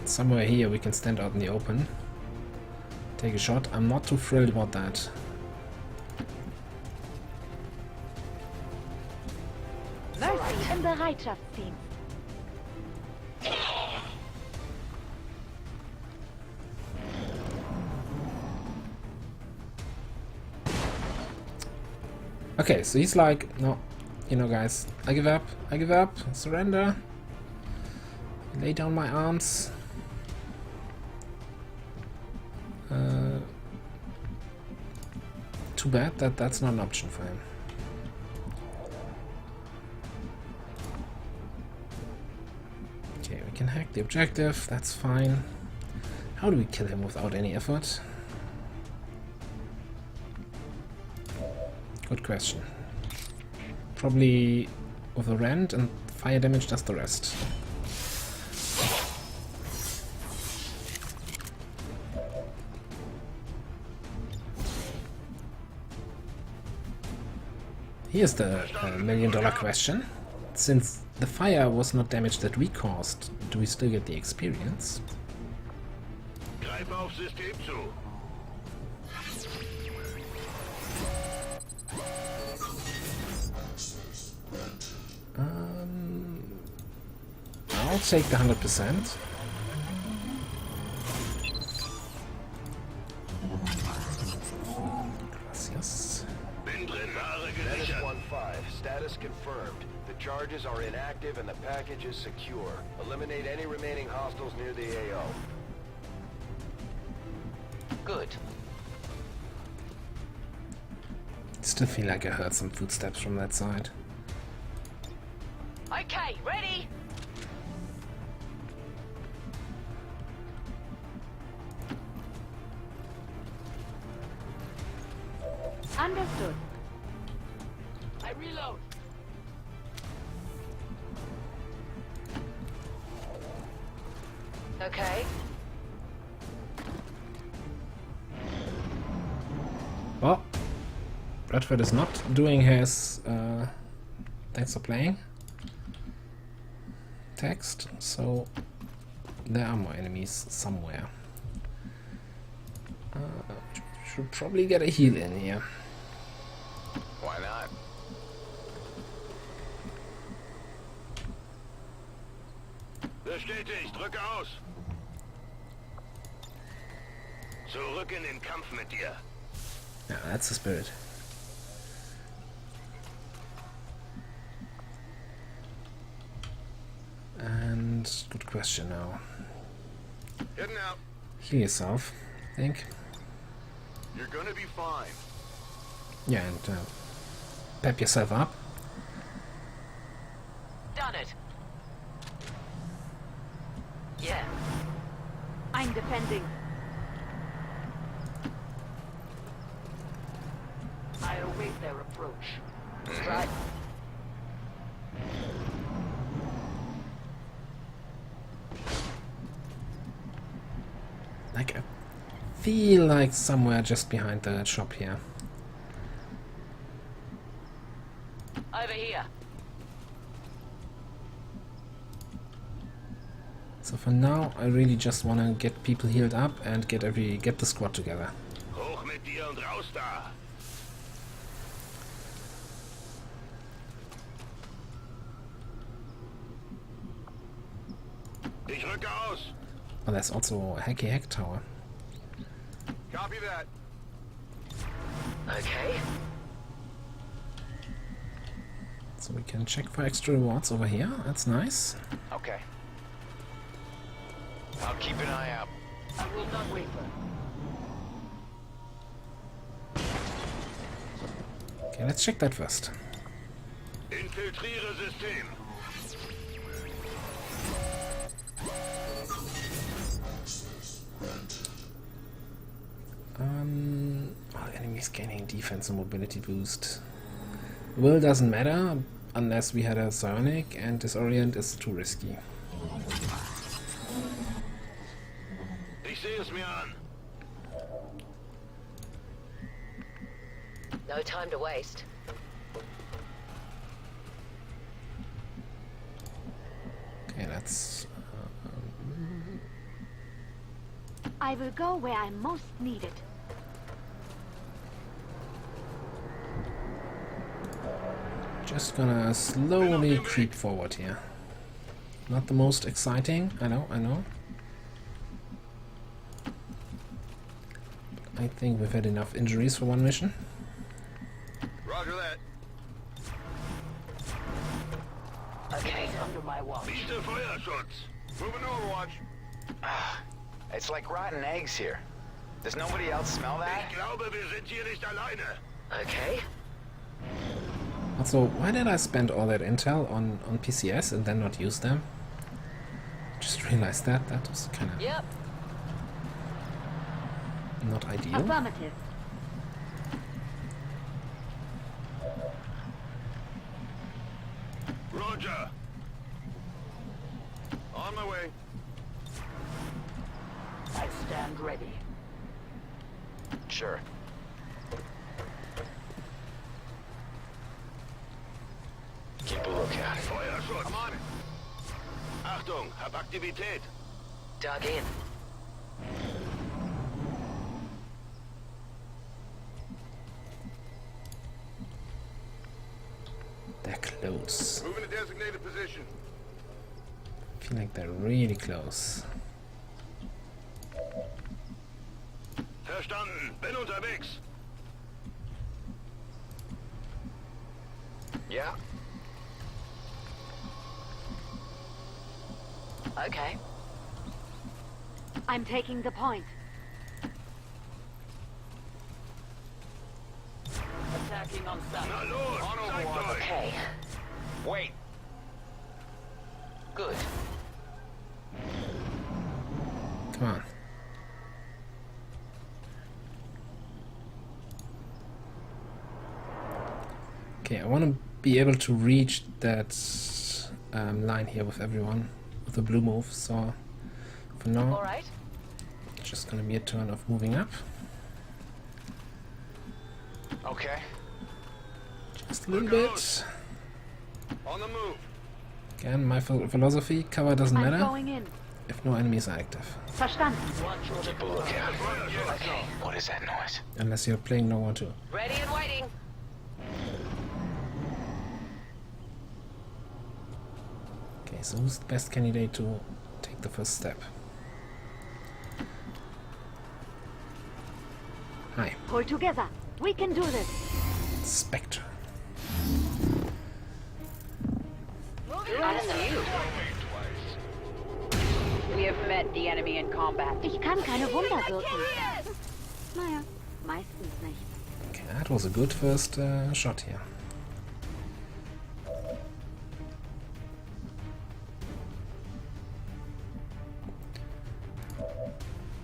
[SPEAKER 1] Somewhere here we can stand out in the open. Take a shot. I'm not too thrilled about that.
[SPEAKER 7] Mercy im Bereitschaftsdienst.
[SPEAKER 1] Okay, so he's like, no, you know guys, I give up, surrender, lay down my arms. Too bad that that's not an option for him. Okay, we can hack the objective, that's fine. How do we kill him without any effort? Good question. Probably with a rend, and fire damage does the rest. Here's the million-dollar question. Since the fire was not damage that we caused, do we still get the experience?
[SPEAKER 3] Greif auf System zu.
[SPEAKER 1] I'll take the 100%. Gracias.
[SPEAKER 3] Bin drin, Ware
[SPEAKER 4] Menace
[SPEAKER 3] gesichert.
[SPEAKER 4] 1-5, status confirmed. The charges are inactive and the package is secure. Eliminate any remaining hostiles near the AO.
[SPEAKER 3] Good.
[SPEAKER 1] Still feel like I heard some footsteps from that side.
[SPEAKER 8] Okay, ready?
[SPEAKER 7] Understood.
[SPEAKER 8] I reload.
[SPEAKER 2] Okay.
[SPEAKER 1] Well, Bradford is not doing his thanks for playing text, so there are more enemies somewhere. Should probably get a heal in here.
[SPEAKER 4] Why not?
[SPEAKER 3] Bestätigt, drücke aus. Zurück in den Kampf mit dir.
[SPEAKER 1] Yeah, that's the spirit. And good question now.
[SPEAKER 4] Heading out.
[SPEAKER 1] Heal yourself, I think.
[SPEAKER 4] You're gonna be fine.
[SPEAKER 1] Yeah, and pep yourself up.
[SPEAKER 8] Done it.
[SPEAKER 2] Yeah.
[SPEAKER 7] I'm defending.
[SPEAKER 8] I await their approach.
[SPEAKER 2] Right.
[SPEAKER 1] Like, I feel like somewhere just behind the shop here.
[SPEAKER 8] Over here.
[SPEAKER 1] So for now, I really just want to get people healed up and get the squad together.
[SPEAKER 3] Hoch mit dir und raus da. Ich rücke aus.
[SPEAKER 1] Oh, there's also a hacky hack tower.
[SPEAKER 4] Copy that.
[SPEAKER 2] Okay.
[SPEAKER 1] So we can check for extra rewards over here. That's nice.
[SPEAKER 9] Okay. I'll keep an eye out.
[SPEAKER 8] I will not waver.
[SPEAKER 1] Okay, let's check that first.
[SPEAKER 3] Infiltriere System.
[SPEAKER 1] Enemies gaining defense and mobility boost. Will doesn't matter unless we had a psionic, and disorient is too risky.
[SPEAKER 3] Ich sehe es mir an.
[SPEAKER 2] No time to waste.
[SPEAKER 1] Okay, that's
[SPEAKER 7] I will go where I'm most needed.
[SPEAKER 1] just gonna slowly creep forward here. Not the most exciting, I know. I think we've had enough injuries for one mission.
[SPEAKER 4] Roger that.
[SPEAKER 8] Okay, under my watch.
[SPEAKER 3] Biete Feuerschutz.
[SPEAKER 4] Moving Overwatch.
[SPEAKER 9] It's like rotten eggs here. Does nobody else smell that?
[SPEAKER 3] Ich glaube, wir sind hier nicht alleine.
[SPEAKER 2] Okay.
[SPEAKER 1] Also, why did I spend all that intel on PCS and then not use them? Just realized that. That was kind of
[SPEAKER 2] Yep.
[SPEAKER 1] not ideal.
[SPEAKER 7] Affirmative.
[SPEAKER 4] Roger. On my way.
[SPEAKER 3] I stand ready.
[SPEAKER 9] Sure. Keep a lookout.
[SPEAKER 4] Feuerschutz. Come on. Achtung, hab Aktivität.
[SPEAKER 3] Dug in.
[SPEAKER 1] They're close.
[SPEAKER 4] Moving to designated position.
[SPEAKER 1] I feel like they're really close.
[SPEAKER 4] Verstanden. Bin unterwegs.
[SPEAKER 9] Yeah?
[SPEAKER 2] Okay.
[SPEAKER 7] I'm taking the point.
[SPEAKER 2] Attacking on sight.
[SPEAKER 4] Na los, zeigt euch.
[SPEAKER 2] Okay.
[SPEAKER 9] Wait.
[SPEAKER 2] Good.
[SPEAKER 1] Come on. Okay, I want to be able to reach that line here with everyone with the blue move, so for now
[SPEAKER 2] All right.
[SPEAKER 1] it's just gonna be a turn of moving up.
[SPEAKER 9] Okay.
[SPEAKER 1] Just a little bit.
[SPEAKER 4] On the move.
[SPEAKER 1] Again, my philosophy, cover doesn't
[SPEAKER 7] I'm
[SPEAKER 1] matter
[SPEAKER 7] going in.
[SPEAKER 1] if no enemies are active.
[SPEAKER 7] Verstanden.
[SPEAKER 9] Keep a lookout. What is that noise?
[SPEAKER 1] Unless you're playing no one too.
[SPEAKER 2] Ready and waiting.
[SPEAKER 1] Okay, so who's the best candidate to take the first step? Hi,
[SPEAKER 7] Pull together. We can do this.
[SPEAKER 1] Spectre.
[SPEAKER 2] That's you. We have met the enemy in combat.
[SPEAKER 7] Ich kann keine Wunder wirken. Naja, meistens nicht.
[SPEAKER 1] Okay, that was a good first shot here.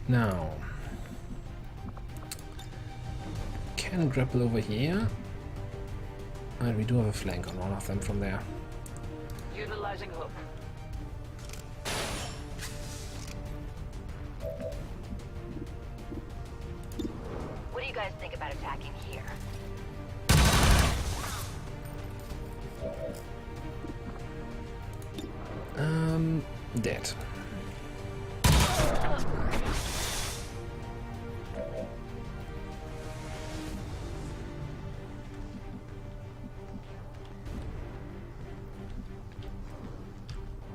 [SPEAKER 1] Now, can grapple over here, and we do have a flank on one of them from there.
[SPEAKER 2] Utilizing hook. What do you guys think about attacking here?
[SPEAKER 1] Dead.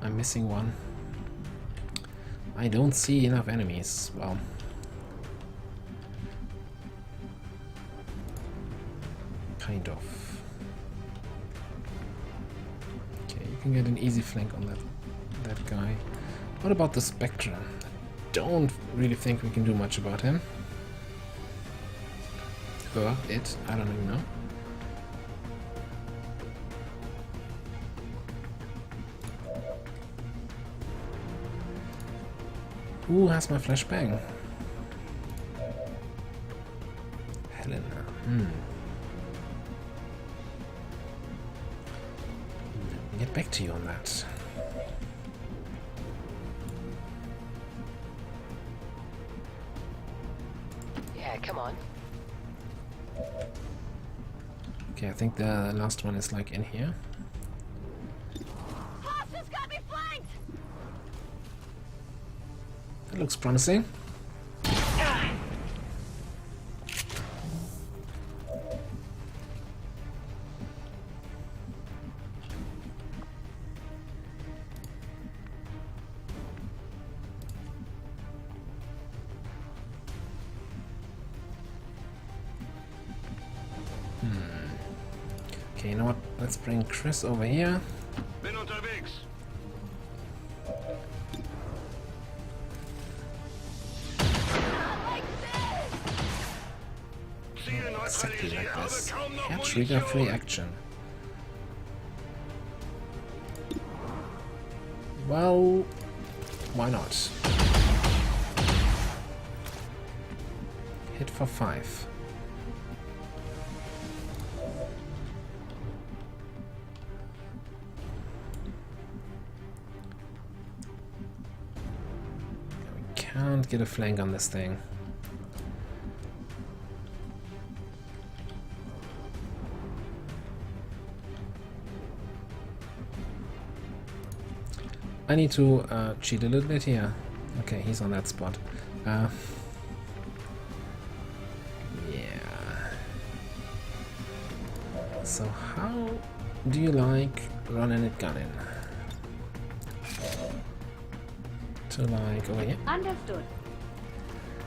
[SPEAKER 1] I'm missing one. I don't see enough enemies. Well, kind of. Okay, you can get an easy flank on that guy. What about the Spectre? Don't really think we can do much about him. Or it, I don't even know. Who has my flashbang? Helena. Get back to you on that.
[SPEAKER 2] Yeah, come on.
[SPEAKER 1] Okay, I think the last one is like in here.
[SPEAKER 7] Hostiles got me flanked!
[SPEAKER 1] That looks promising. Okay, you know what? Let's bring Chris over here.
[SPEAKER 4] Bin unterwegs. Ziel
[SPEAKER 1] Exactly like
[SPEAKER 4] neutralisiert.
[SPEAKER 1] this.
[SPEAKER 4] Habe kaum noch
[SPEAKER 1] Hair trigger free
[SPEAKER 4] Munition.
[SPEAKER 1] action. Well, Why not? Hit for 5. We can't get a flank on this thing. I need to cheat a little bit here. Okay, he's on that spot. Yeah. So how do you like running it gunning? To like over here?
[SPEAKER 7] Understood.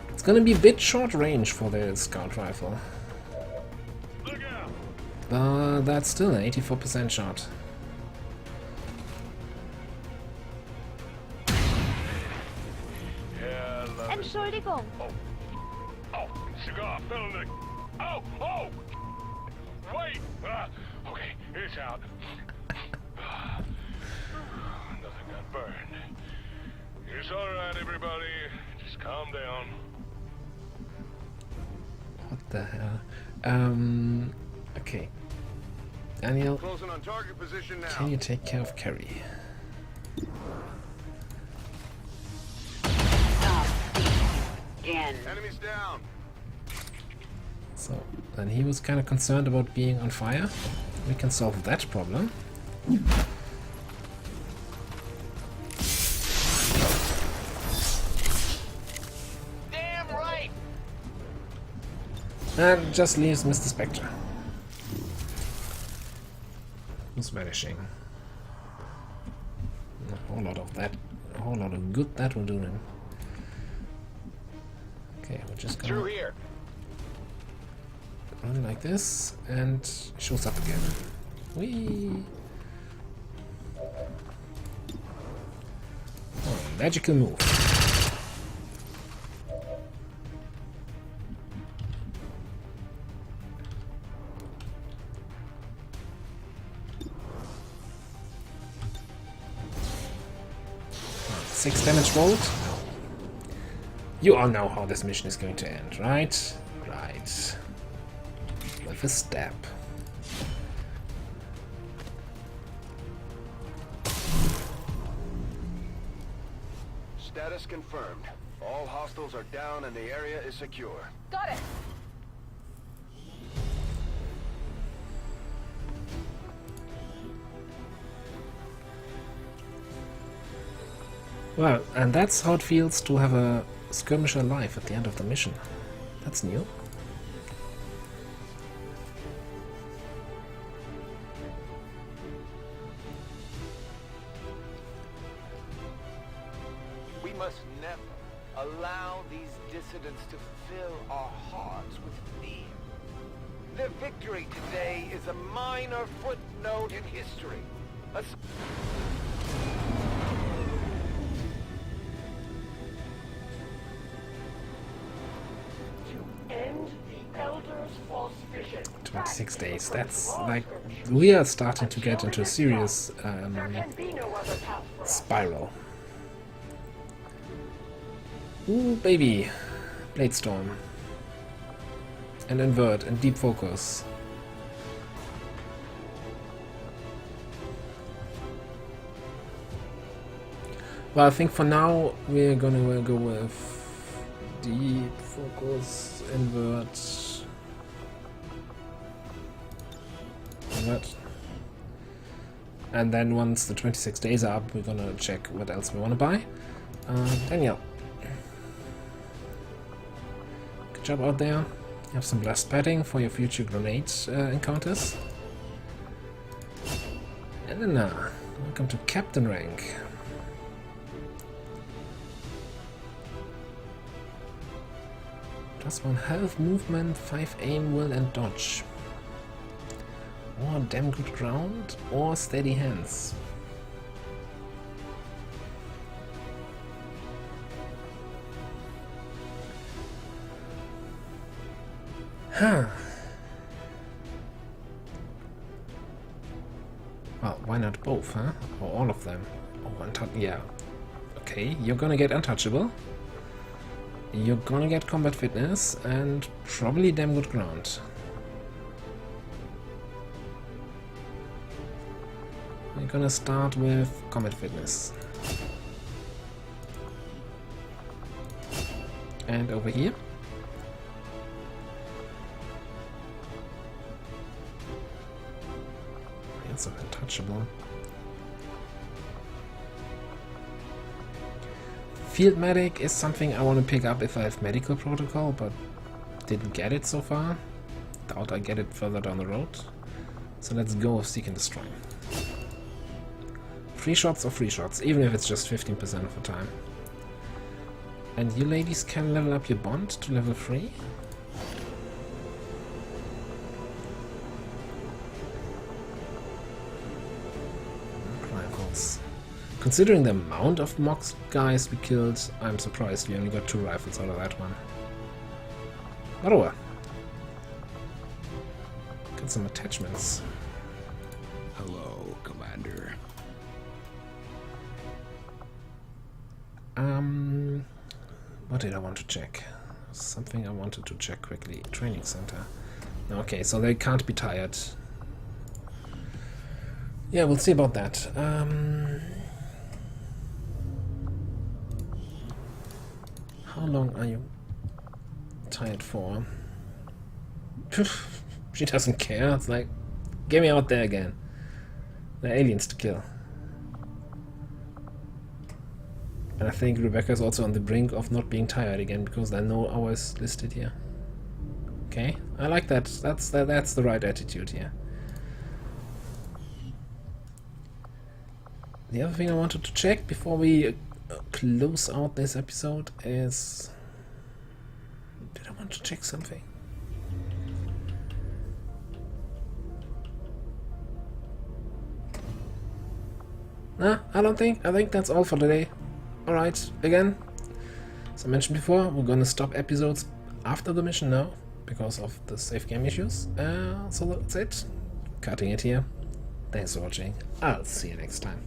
[SPEAKER 1] It's gonna be a bit short range for the scout rifle.
[SPEAKER 8] Look out!
[SPEAKER 1] But that's still an 84% shot.
[SPEAKER 8] Yeah, I love it.
[SPEAKER 7] Entschuldigung.
[SPEAKER 8] Oh, cigar fell in the... Oh! Wait! Okay, it's out. Nothing got burned. It's alright, everybody. Just calm down.
[SPEAKER 1] What the hell? Okay. Daniel,
[SPEAKER 4] Closing on target position now.
[SPEAKER 1] can you take care of Kerry?
[SPEAKER 7] Again.
[SPEAKER 4] Enemies down.
[SPEAKER 1] So, then he was kind of concerned about being on fire. We can solve that problem.
[SPEAKER 8] Damn right!
[SPEAKER 1] And just leaves Mr. Spectre. Who's vanishing? A whole lot of that. A whole lot of good that will do him. Okay, we're just gonna
[SPEAKER 9] Through here.
[SPEAKER 1] run like this and shows up again. Whee! Oh, magical move. Oh, 6 damage rolled. You all know how this mission is going to end, right? Right. With a stab.
[SPEAKER 4] Status confirmed. All hostiles are down and the area is secure.
[SPEAKER 7] Got it.
[SPEAKER 1] Well, and that's how it feels to have a skirmisher alive at the end of the mission. That's new.
[SPEAKER 3] We must never allow these dissidents to fill our hearts with fear. Their victory today is a minor footnote in history. To end the Elder's false vision.
[SPEAKER 1] 26 days. That's like, we are starting to get into a serious
[SPEAKER 3] There can be no other path for us.
[SPEAKER 1] spiral. Ooh, baby. Bladestorm. And invert and deep focus. Well, I think for now we're gonna go with deep focus, invert. Invert. And then once the 26 days are up, we're gonna check what else we wanna buy. Daniel. Good job out there. You have some blast padding for your future grenade encounters. Elena, welcome to Captain rank. +1 health, movement, 5 aim, will and dodge. Or damn good ground, or steady hands. Huh. Well, why not both, huh? Or all of them? Or one top, yeah. Okay, you're gonna get untouchable. You're gonna get combat fitness and probably damn good ground. We're gonna start with combat fitness. And over here. It's untouchable. Field medic is something I want to pick up if I have medical protocol, but didn't get it so far. Doubt I get it further down the road. So let's go with seek and destroy. Free shots or free shots, even if it's just 15% of the time. And you ladies can level up your bond to level 3. Rifles. Considering the amount of Mox guys we killed, I'm surprised we only got 2 rifles out of that one. But oh well. Got some attachments.
[SPEAKER 5] Hello, Commander.
[SPEAKER 1] What did I want to check? Something I wanted to check quickly. Training center. Okay, so they can't be tired. Yeah, we'll see about that. How long are you tired for? She doesn't care. It's like, get me out there again. There are aliens to kill. And I think Rebecca is also on the brink of not being tired again because there are no hours listed here. Okay, I like that. That's the right attitude here. The other thing I wanted to check before we close out this episode is... Did I want to check something? Nah, I don't think. I think that's all for today. Alright, again, as I mentioned before, we're gonna stop episodes after the mission now, because of the save game issues. So that's it. Cutting it here. Thanks for watching. I'll see you next time.